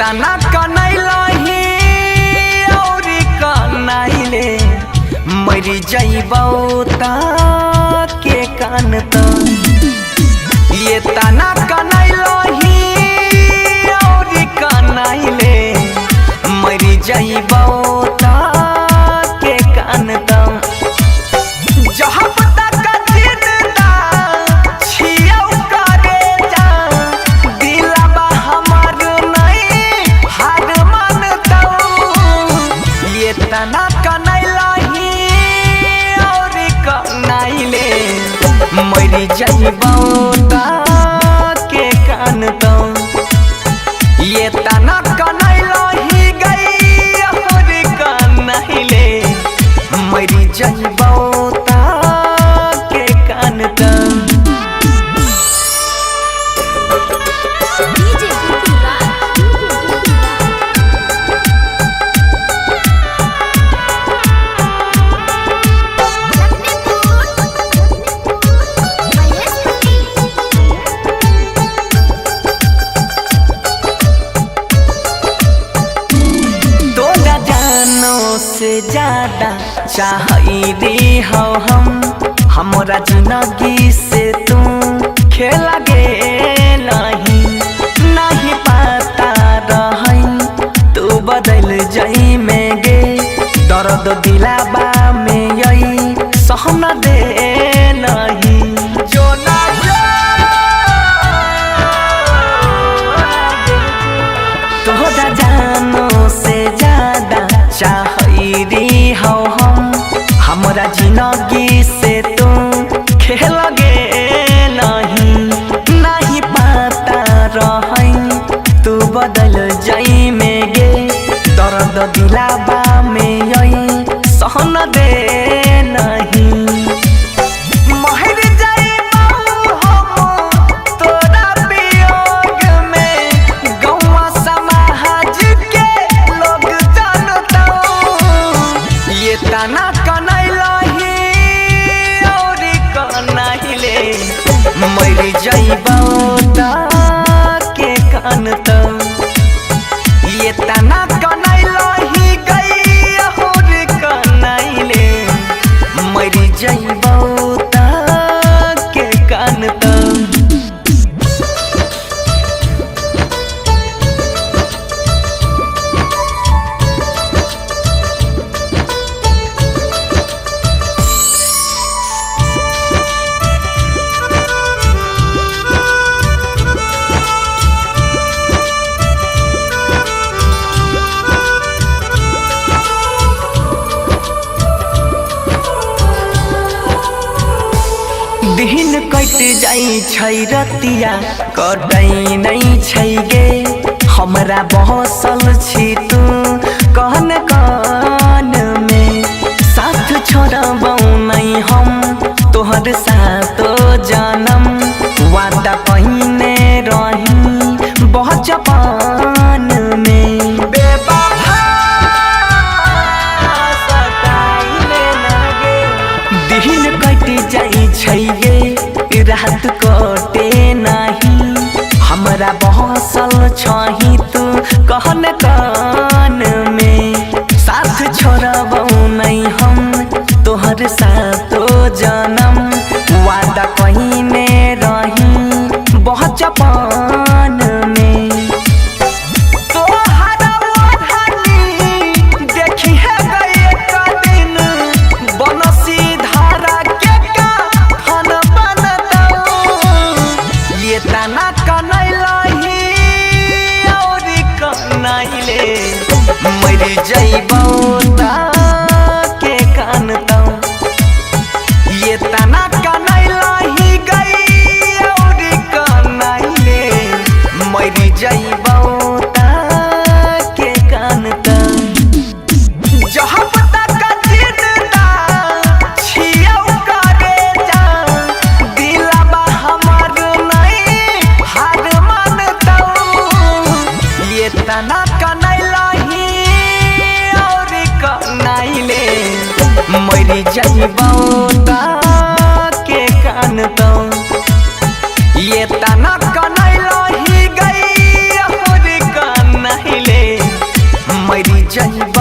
तना कनैलही और कनैले मरी जइबौ ता के कान त ये तना कनैलही और कनैले मरी जइबौ ता के कान त जहाँ तना कनैलही और कनैले मरी जइबौ ता के कान त ये तना कनैलही गई और कनैले मरी जइबौ ता के कान त से ज्यादा चाहिए हो हम हमरा जिंदगी से तू खेला गे नहीं पता रही तू बदल जाई में गे दर्द दिलाबा में यही सहन दे नहीं जो ना तोहरा जानो से ज्यादा चाहिए हो हम हमरा जिंदगी से तू खेल गे नहीं पता रही तू बदल जाई में गे दर्द दिलाबा में यही सहन दे नहीं महर जइबौ हम तोरा वियोग में गौवा समाज के लोग जानतौ ये तना कनैलही और कनैले मरी जइबौ ता के कान त ये तना कनैलही गई और कनैले मरी जइबौ ता के कान त दिन कट जाई छै रतिया कटै नहीं छै गे हमरा बहसल छी तू कहन कान में साथ छोड़बौ नहीं हम तोहर सातो जानम वादा पहिने रही बचपन में बेवफा सताइले ना गे दिन कट जाई छै गे रात कटे नहीं हमरा बहसल छही तू कहन कान में साथ छोड़बौ नहीं हम तोहर सातो जानम वादा पहिने रही बचपन में तोहरा ओढ़नी देखी है गए का दिन बनसी धारा के काफन बनतौ ये तना कनैलही और कनैले मरी जइबौ ता के कान त ये तना कनैलही गई और कनैले मरी जइबौ ता के कान त जहाँ तक जिंदा छियौ करे जा दिलाबा हमर नहीं हार मानतौ ये तना कनैलही और कनैले मरी जइबौ ता के कान त ये तना कनैलही गई और कनैले जइब